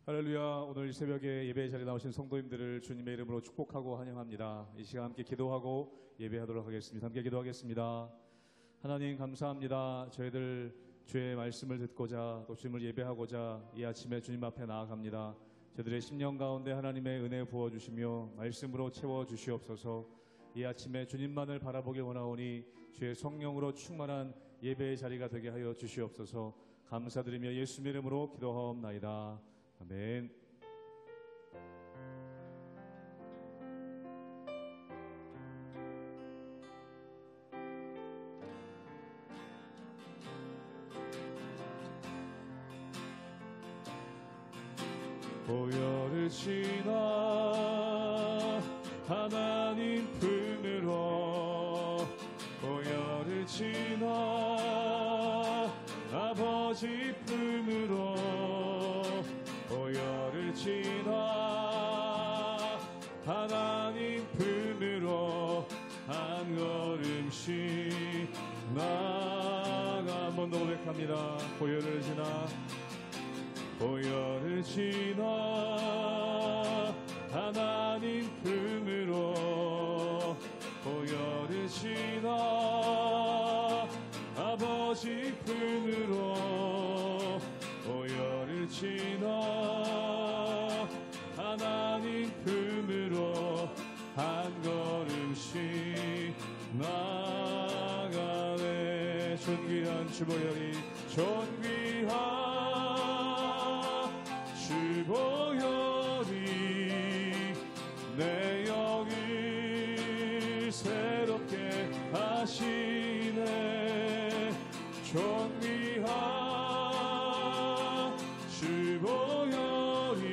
할렐루야. 오늘 새벽에 예배의 자리에 나오신 성도님들을 주님의 이름으로 축복하고 환영합니다. 이 시간 함께 기도하고 예배하도록 하겠습니다. 함께 기도하겠습니다. 하나님 감사합니다. 저희들 주의 말씀을 듣고자 또 주님을 예배하고자 이 아침에 주님 앞에 나아갑니다. 저희들의 심령 가운데 하나님의 은혜 부어주시며 말씀으로 채워주시옵소서. 이 아침에 주님만을 바라보길 원하오니 주의 성령으로 충만한 예배의 자리가 되게 하여 주시옵소서. 감사드리며 예수님의 이름으로 기도하옵나이다. 아멘. 보혈을 지나 하나님 품으로, 보혈을 지나 아버지 품으로, 보혈을 지나 하나님 품으로 한 걸음씩 나아가. 한 번 더 고백합니다. 보혈을 지나, 보혈을 지나 하나님 품으로, 보혈을 지나 아버지 품으로, 보혈을 지나 하나님 품으로 한 걸음씩 나아가네. 존귀한 주보혈이, 존귀한 주보혈이 내 영을 새롭게 하시네. 존귀한 주보혈이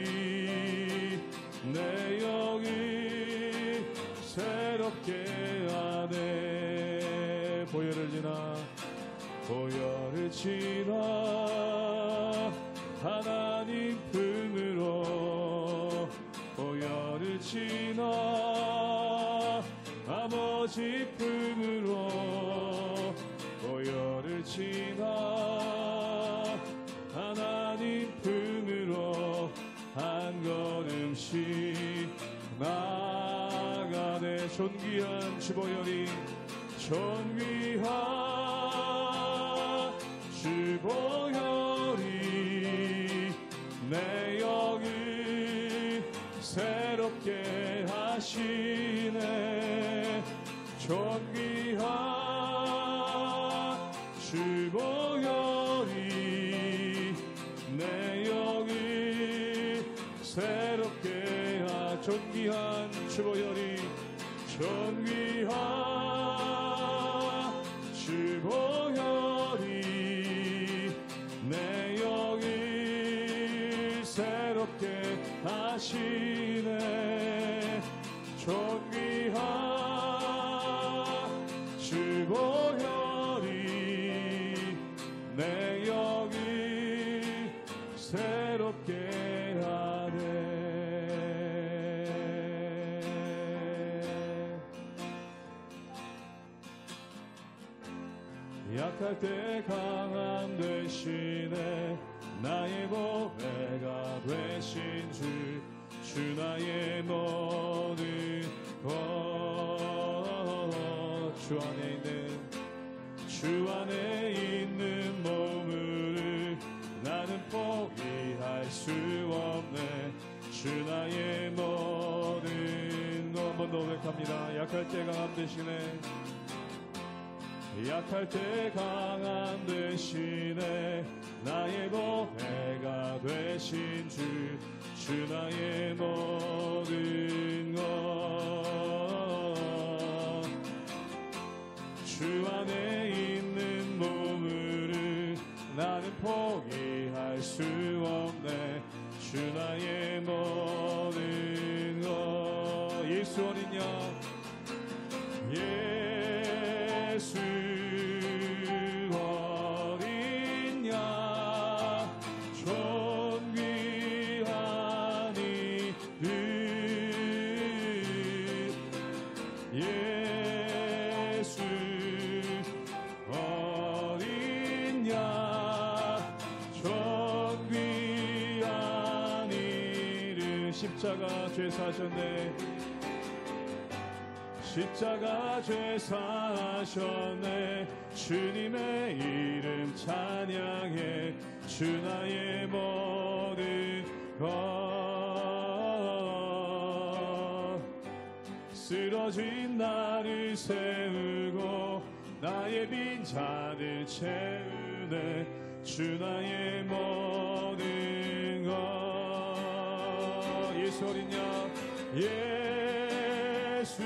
내 영을 새롭게 하네. 보혈을 지나, 보혈을 지나 하나님 품으로, 보혈을 지나 아버지 품으로, 보혈을 지나 하나님 품으로 한 걸음씩 나아가네. 존귀한 주보혈이, 존귀한 주보혈이 내 영을 새롭게 하시네. 존귀한 주보혈이 내 영을 새롭게 하. 존귀한 주보혈이, 존귀한 주보혈이 내 영을 새롭게 하시네. 존귀한 주보혈이 내 영을 새롭게 하네. 약할 때 강함 되시네. 나의 보배가 되신 주, 주 나의 모든 것. 주 안에 있는 몸을 나는 포기할 수 없네. 주 나의 모든 것. 한 번 더 고백합니다. 약할 때 강함 되시네. 약할 때 강함 되시네. 나의 보배가 되신 주, 주 나의 모든 것. 주 안에 있는 몸을 나는 포기할 수 없네. 주 나의 모든 것. 예수 어린 양, 예수 어린 양, 존귀한 이름, 예수 어린 양, 존귀한 이름. 십자가 죄사하셨네. 십자가 죄사하셨네. 주님의 이름 찬양해. 주 나의 모든 것. 쓰러진 나를 세우고 나의 빈잔을 채우네. 주 나의 모든 것. 예수 어린 양 예수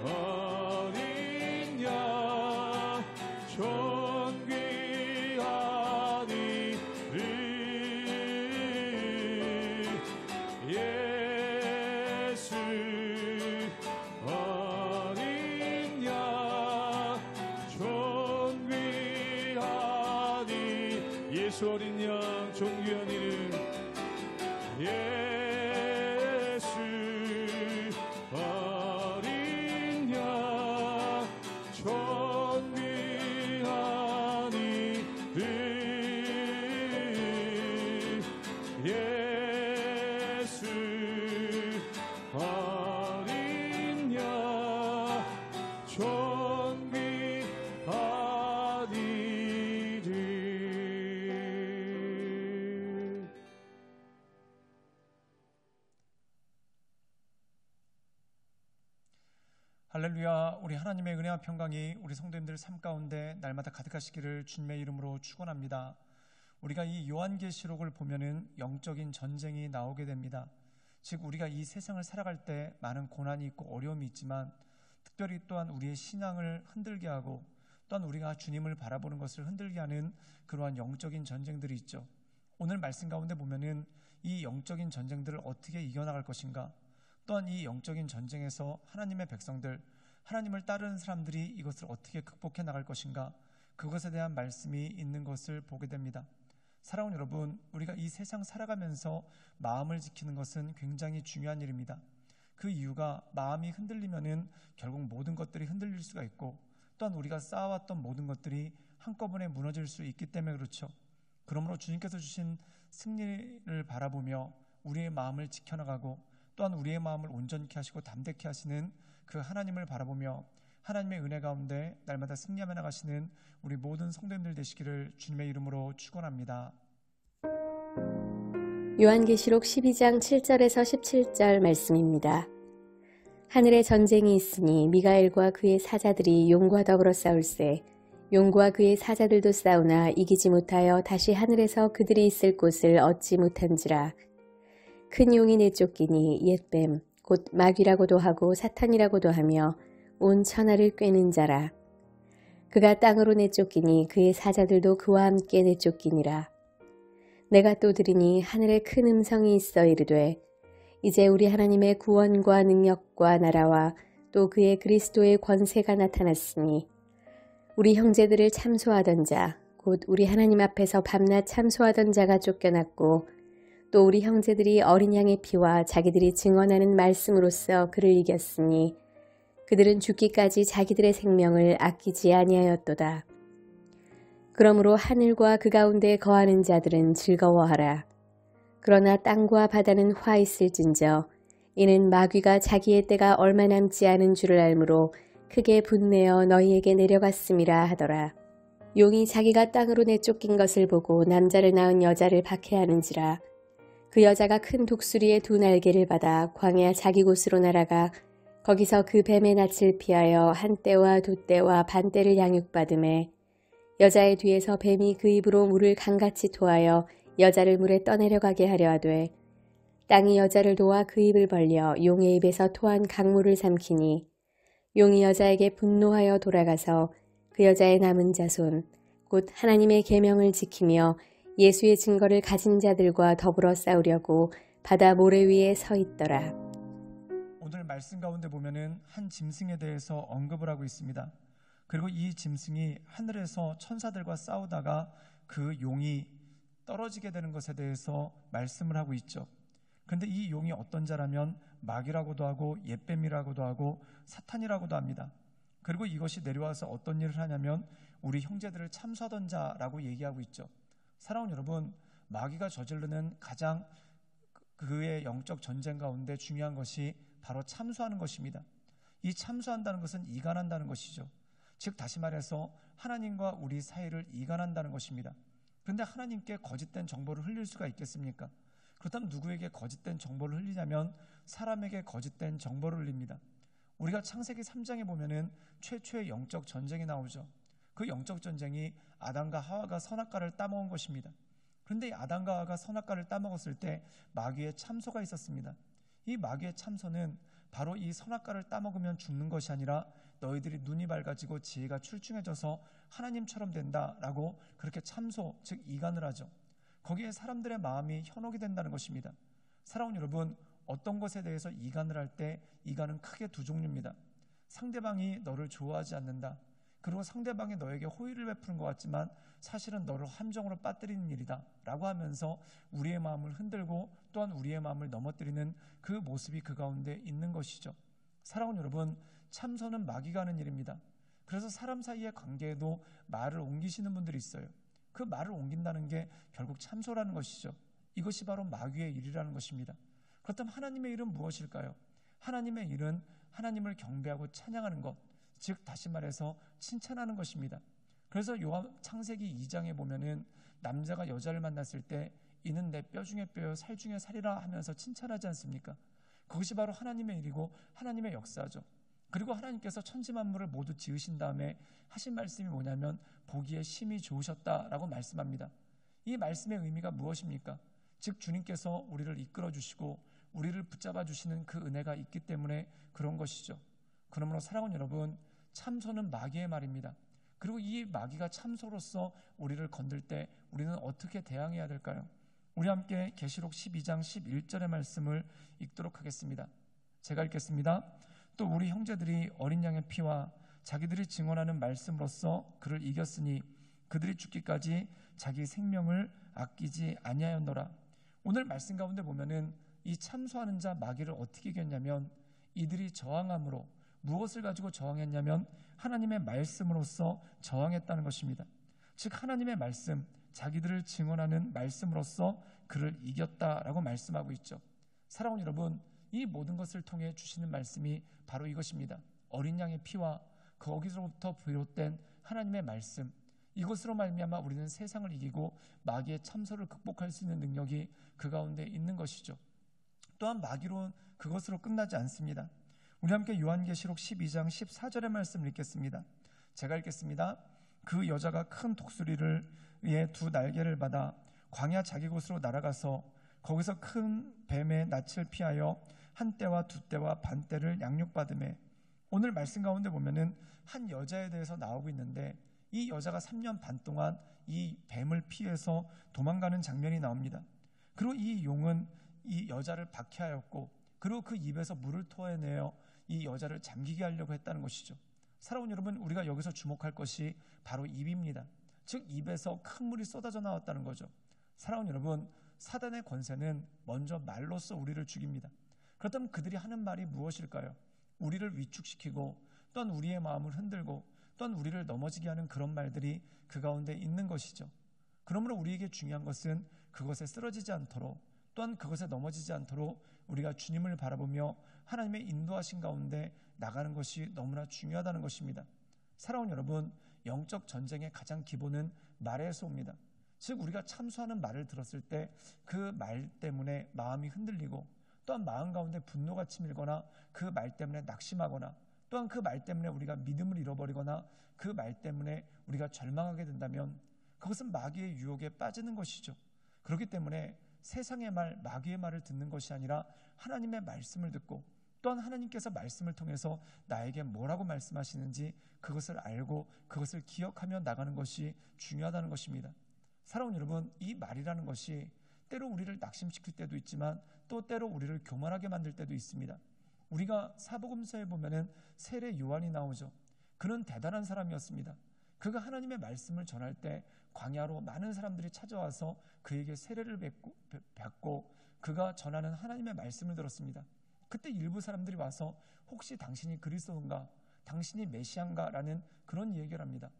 어린 양 존귀한 이름 예수 어린 양 존귀한 이름 예수 어린 양 존귀한 이름 예수 어린 양 존귀한 이름 예수 어린 양 존귀한 이름. 할렐루야. 우리 하나님의 은혜와 평강이 우리 성도님들 삶 가운데 날마다 가득하시기를 주님의 이름으로 축원합니다. 우리가 이 요한계시록을 보면은 영적인 전쟁이 나오게 됩니다. 즉 우리가 이 세상을 살아갈 때 많은 고난이 있고 어려움이 있지만 특별히 또한 우리의 신앙을 흔들게 하고 또한 우리가 주님을 바라보는 것을 흔들게 하는 그러한 영적인 전쟁들이 있죠. 오늘 말씀 가운데 보면은 이 영적인 전쟁들을 어떻게 이겨나갈 것인가, 또한 이 영적인 전쟁에서 하나님의 백성들, 하나님을 따르는 사람들이 이것을 어떻게 극복해 나갈 것인가, 그것에 대한 말씀이 있는 것을 보게 됩니다. 사랑하는 여러분, 우리가 이 세상 살아가면서 마음을 지키는 것은 굉장히 중요한 일입니다. 그 이유가 마음이 흔들리면은 결국 모든 것들이 흔들릴 수가 있고 또한 우리가 쌓아왔던 모든 것들이 한꺼번에 무너질 수 있기 때문에 그렇죠. 그러므로 주님께서 주신 승리를 바라보며 우리의 마음을 지켜나가고 또한 우리의 마음을 온전케 하시고 담대케 하시는 그 하나님을 바라보며 하나님의 은혜 가운데 날마다 승리하며 나가시는 우리 모든 성도님들 되시기를 주님의 이름으로 축원합니다. 요한계시록 12장 7절에서 17절 말씀입니다. 하늘에 전쟁이 있으니 미가엘과 그의 사자들이 용과 더불어 싸울세. 용과 그의 사자들도 싸우나 이기지 못하여 다시 하늘에서 그들이 있을 곳을 얻지 못한지라. 큰 용이 내쫓기니 옛뱀 곧 마귀라고도 하고 사탄이라고도 하며 온 천하를 꿰는 자라. 그가 땅으로 내쫓기니 그의 사자들도 그와 함께 내쫓기니라. 내가 또 들으니 하늘에 큰 음성이 있어 이르되 이제 우리 하나님의 구원과 능력과 나라와 또 그의 그리스도의 권세가 나타났으니 우리 형제들을 참소하던 자 곧 우리 하나님 앞에서 밤낮 참소하던 자가 쫓겨났고 또 우리 형제들이 어린 양의 피와 자기들이 증언하는 말씀으로써 그를 이겼으니 그들은 죽기까지 자기들의 생명을 아끼지 아니하였도다. 그러므로 하늘과 그 가운데 거하는 자들은 즐거워하라. 그러나 땅과 바다는 화 있을진저 이는 마귀가 자기의 때가 얼마 남지 않은 줄을 알므로 크게 분내어 너희에게 내려갔음이라 하더라. 용이 자기가 땅으로 내쫓긴 것을 보고 남자를 낳은 여자를 박해하는지라. 그 여자가 큰 독수리의 두 날개를 받아 광야 자기 곳으로 날아가 거기서 그 뱀의 낯을 피하여 한 떼와 두 떼와 반 떼를 양육받음에 여자의 뒤에서 뱀이 그 입으로 물을 강같이 토하여 여자를 물에 떠내려가게 하려 하되 땅이 여자를 도와 그 입을 벌려 용의 입에서 토한 강물을 삼키니 용이 여자에게 분노하여 돌아가서 그 여자의 남은 자손 곧 하나님의 계명을 지키며 예수의 증거를 가진 자들과 더불어 싸우려고 바다 모래 위에 서 있더라. 오늘 말씀 가운데 보면은 한 짐승에 대해서 언급을 하고 있습니다. 그리고 이 짐승이 하늘에서 천사들과 싸우다가 그 용이 떨어지게 되는 것에 대해서 말씀을 하고 있죠. 그런데 이 용이 어떤 자라면 마귀라고도 하고 옛뱀이라고도 하고 사탄이라고도 합니다. 그리고 이것이 내려와서 어떤 일을 하냐면 우리 형제들을 참수하던 자라고 얘기하고 있죠. 사랑하는 여러분, 마귀가 저지르는 가장 그의 영적 전쟁 가운데 중요한 것이 바로 참소하는 것입니다. 이 참소한다는 것은 이간한다는 것이죠. 즉 다시 말해서 하나님과 우리 사이를 이간한다는 것입니다. 그런데 하나님께 거짓된 정보를 흘릴 수가 있겠습니까? 그렇다면 누구에게 거짓된 정보를 흘리냐면 사람에게 거짓된 정보를 흘립니다. 우리가 창세기 3장에 보면은 최초의 영적 전쟁이 나오죠. 그 영적 전쟁이 아담과 하와가 선악과를 따먹은 것입니다. 그런데 이 아담과 하와가 선악과를 따먹었을 때 마귀의 참소가 있었습니다. 이 마귀의 참소는 바로 이 선악과를 따먹으면 죽는 것이 아니라 너희들이 눈이 밝아지고 지혜가 출중해져서 하나님처럼 된다라고 그렇게 참소, 즉 이간을 하죠. 거기에 사람들의 마음이 현혹이 된다는 것입니다. 사랑하는 여러분, 어떤 것에 대해서 이간을 할 때 이간은 크게 두 종류입니다. 상대방이 너를 좋아하지 않는다. 그리고 상대방이 너에게 호의를 베푸는 것 같지만 사실은 너를 함정으로 빠뜨리는 일이다 라고 하면서 우리의 마음을 흔들고 또한 우리의 마음을 넘어뜨리는 그 모습이 그 가운데 있는 것이죠. 사랑하는 여러분, 참소는 마귀가 하는 일입니다. 그래서 사람 사이의 관계에도 말을 옮기시는 분들이 있어요. 그 말을 옮긴다는 게 결국 참소라는 것이죠. 이것이 바로 마귀의 일이라는 것입니다. 그렇다면 하나님의 일은 무엇일까요? 하나님의 일은 하나님을 경배하고 찬양하는 것, 즉 다시 말해서 칭찬하는 것입니다. 그래서 창세기 2장에 보면은 남자가 여자를 만났을 때 이는 내 뼈 중에 뼈요 살 중에 살이라 하면서 칭찬하지 않습니까? 그것이 바로 하나님의 일이고 하나님의 역사죠. 그리고 하나님께서 천지 만물을 모두 지으신 다음에 하신 말씀이 뭐냐면 보기에 심히 좋으셨다라고 말씀합니다. 이 말씀의 의미가 무엇입니까? 즉 주님께서 우리를 이끌어 주시고 우리를 붙잡아 주시는 그 은혜가 있기 때문에 그런 것이죠. 그러므로 사랑하는 여러분, 참소는 마귀의 말입니다. 그리고 이 마귀가 참소로서 우리를 건들 때 우리는 어떻게 대항해야 될까요? 우리 함께 계시록 12장 11절의 말씀을 읽도록 하겠습니다. 제가 읽겠습니다. 또 우리 형제들이 어린 양의 피와 자기들이 증언하는 말씀으로써 그를 이겼으니 그들이 죽기까지 자기 생명을 아끼지 아니하였노라. 오늘 말씀 가운데 보면은 이 참소하는 자 마귀를 어떻게 이겼냐면 이들이 저항함으로 무엇을 가지고 저항했냐면 하나님의 말씀으로써 저항했다는 것입니다. 즉 하나님의 말씀, 자기들을 증언하는 말씀으로써 그를 이겼다라고 말씀하고 있죠. 사랑하는 여러분, 이 모든 것을 통해 주시는 말씀이 바로 이것입니다. 어린 양의 피와 거기서부터 비롯된 하나님의 말씀, 이것으로 말미암아 우리는 세상을 이기고 마귀의 참소를 극복할 수 있는 능력이 그 가운데 있는 것이죠. 또한 마귀로는 그것으로 끝나지 않습니다. 우리 함께 요한계시록 12장 14절의 말씀을 읽겠습니다. 제가 읽겠습니다. 그 여자가 큰 독수리를 위해 두 날개를 받아 광야 자기 곳으로 날아가서 거기서 큰 뱀의 낯을 피하여 한 때와 두 때와 반 때를 양육받음에. 오늘 말씀 가운데 보면은 한 여자에 대해서 나오고 있는데 이 여자가 3년 반 동안 이 뱀을 피해서 도망가는 장면이 나옵니다. 그리고 이 용은 이 여자를 박해하였고 그리고 그 입에서 물을 토해내어 이 여자를 잠기게 하려고 했다는 것이죠. 사랑하는 여러분, 우리가 여기서 주목할 것이 바로 입입니다. 즉 입에서 큰 물이 쏟아져 나왔다는 거죠. 사랑하는 여러분, 사단의 권세는 먼저 말로써 우리를 죽입니다. 그렇다면 그들이 하는 말이 무엇일까요? 우리를 위축시키고 또한 우리의 마음을 흔들고 또한 우리를 넘어지게 하는 그런 말들이 그 가운데 있는 것이죠. 그러므로 우리에게 중요한 것은 그것에 쓰러지지 않도록 또한 그것에 넘어지지 않도록 우리가 주님을 바라보며 하나님의 인도하신 가운데 나가는 것이 너무나 중요하다는 것입니다. 사랑하는 여러분, 영적 전쟁의 가장 기본은 말에서 옵니다. 즉 우리가 참소하는 말을 들었을 때 그 말 때문에 마음이 흔들리고 또한 마음 가운데 분노가 치밀거나 그 말 때문에 낙심하거나 또한 그 말 때문에 우리가 믿음을 잃어버리거나 그 말 때문에 우리가 절망하게 된다면 그것은 마귀의 유혹에 빠지는 것이죠. 그렇기 때문에 세상의 말, 마귀의 말을 듣는 것이 아니라 하나님의 말씀을 듣고 또한 하나님께서 말씀을 통해서 나에게 뭐라고 말씀하시는지 그것을 알고 그것을 기억하며 나가는 것이 중요하다는 것입니다. 사랑하는 여러분, 이 말이라는 것이 때로 우리를 낙심시킬 때도 있지만 또 때로 우리를 교만하게 만들 때도 있습니다. 우리가 사복음서에 보면은 세례 요한이 나오죠. 그는 대단한 사람이었습니다. 그가 하나님의 말씀을 전할 때 광야로 많은 사람들이 찾아와서 그에게 세례를 받고 그가 전하는 하나님의 말씀을 들었습니다. 그때 일부 사람들이 와서 혹시 당신이 그리스도인가? 당신이 메시아인가? 라는 그런 얘기를 합니다.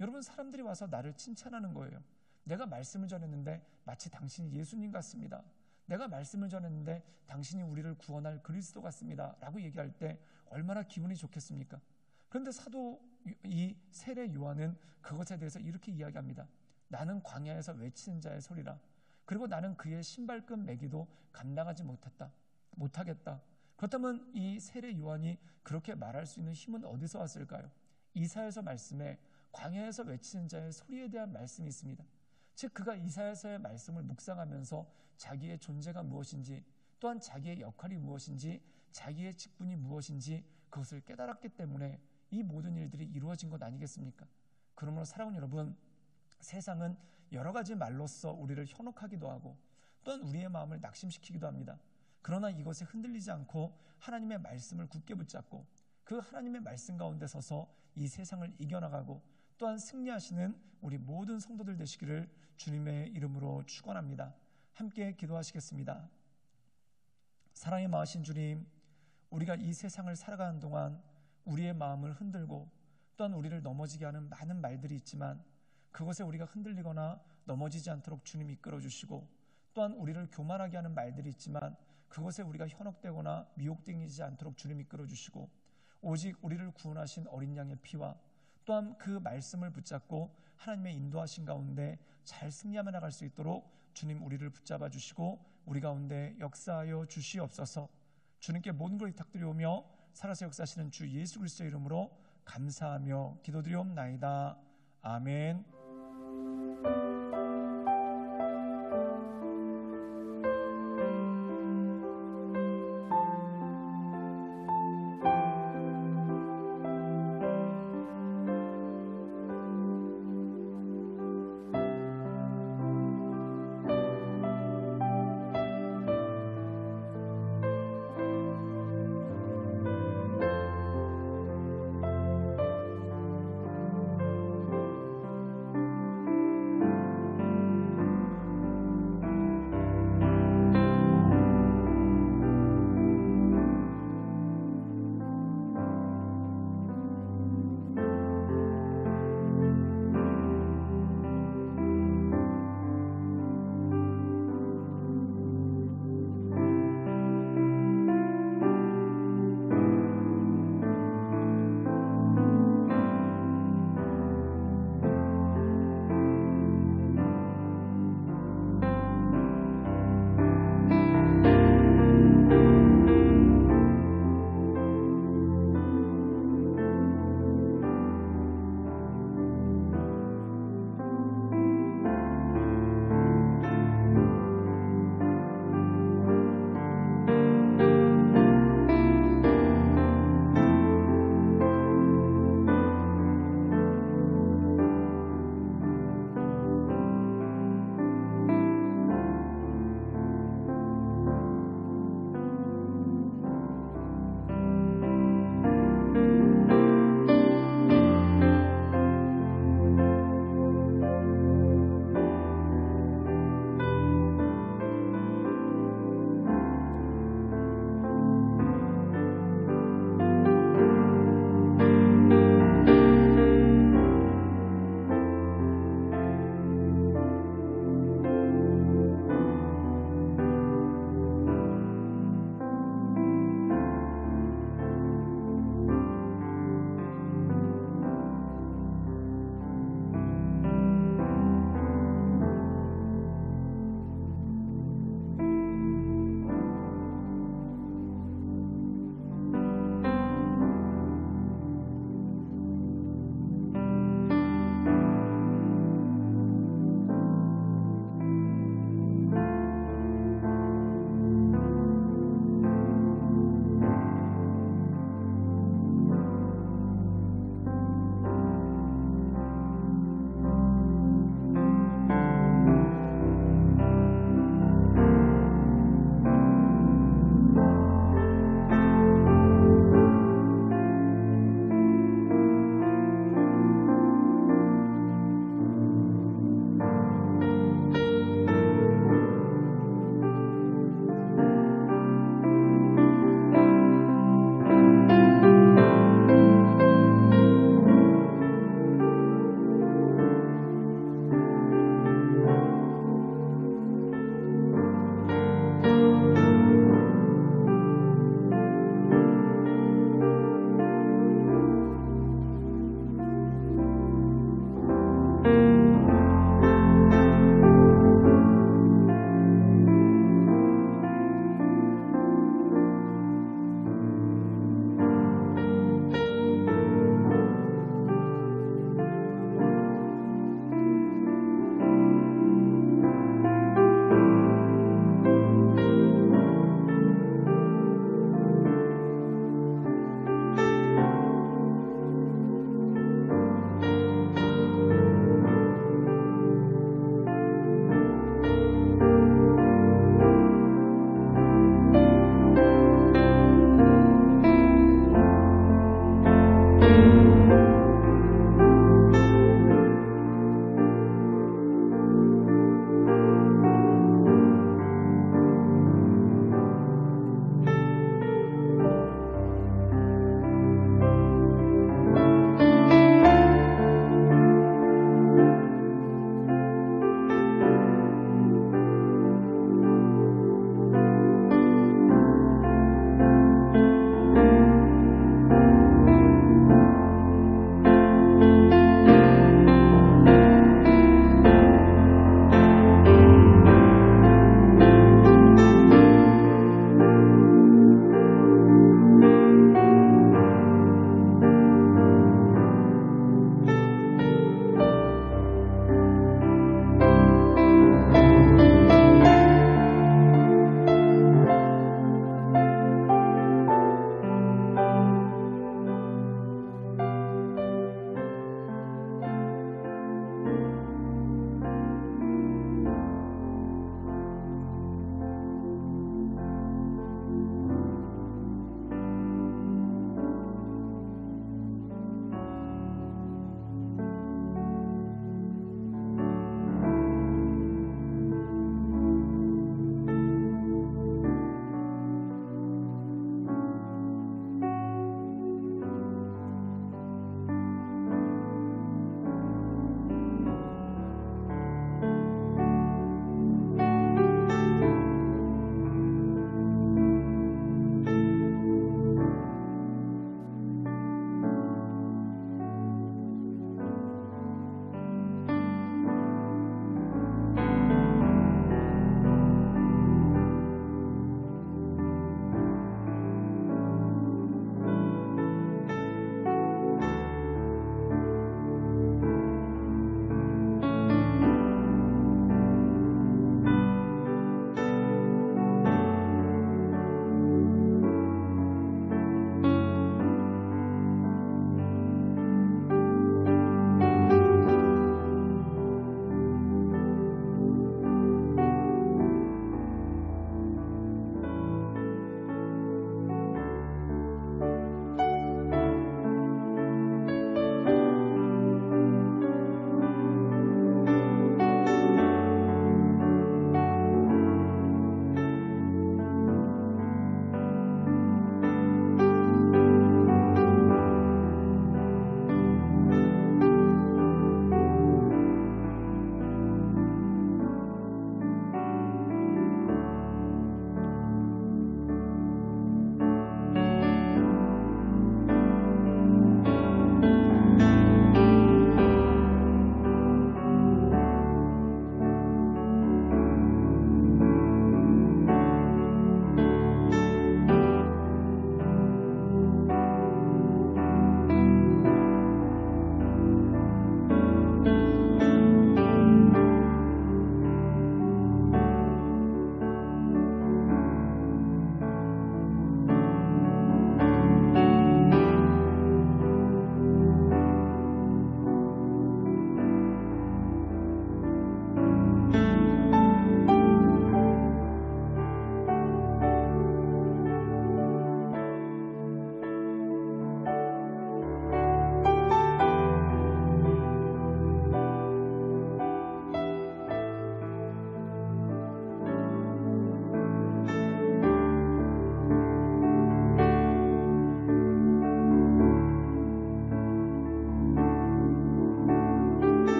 여러분, 사람들이 와서 나를 칭찬하는 거예요. 내가 말씀을 전했는데 마치 당신이 예수님 같습니다. 내가 말씀을 전했는데 당신이 우리를 구원할 그리스도 같습니다 라고 얘기할 때 얼마나 기분이 좋겠습니까? 그런데 사도 이 세례 요한은 그것에 대해서 이렇게 이야기합니다. 나는 광야에서 외치는 자의 소리라. 그리고 나는 그의 신발끈 매기도 감당하지 못하겠다. 그렇다면 이 세례 요한이 그렇게 말할 수 있는 힘은 어디서 왔을까요? 이사야서 말씀에 광야에서 외치는 자의 소리에 대한 말씀이 있습니다. 즉 그가 이사야서의 말씀을 묵상하면서 자기의 존재가 무엇인지, 또한 자기의 역할이 무엇인지, 자기의 직분이 무엇인지 그것을 깨달았기 때문에 이 모든 일들이 이루어진 것 아니겠습니까? 그러므로 사랑하는 여러분, 세상은 여러 가지 말로써 우리를 현혹하기도 하고 또한 우리의 마음을 낙심시키기도 합니다. 그러나 이것에 흔들리지 않고 하나님의 말씀을 굳게 붙잡고 그 하나님의 말씀 가운데 서서 이 세상을 이겨나가고 또한 승리하시는 우리 모든 성도들 되시기를 주님의 이름으로 축원합니다. 함께 기도하시겠습니다. 사랑의 마으신 주님, 우리가 이 세상을 살아가는 동안 우리의 마음을 흔들고 또한 우리를 넘어지게 하는 많은 말들이 있지만 그것에 우리가 흔들리거나 넘어지지 않도록 주님이 이끌어주시고 또한 우리를 교만하게 하는 말들이 있지만 그것에 우리가 현혹되거나 미혹되지 않도록 주님이 이끌어주시고 오직 우리를 구원하신 어린 양의 피와 또한 그 말씀을 붙잡고 하나님의 인도하신 가운데 잘 승리하며 나갈 수 있도록 주님 우리를 붙잡아 주시고 우리 가운데 역사하여 주시옵소서. 주님께 모든 걸 부탁드리오며 살아서 역사하시는 주 예수 그리스도의 이름으로 감사하며 기도드리옵나이다. 아멘.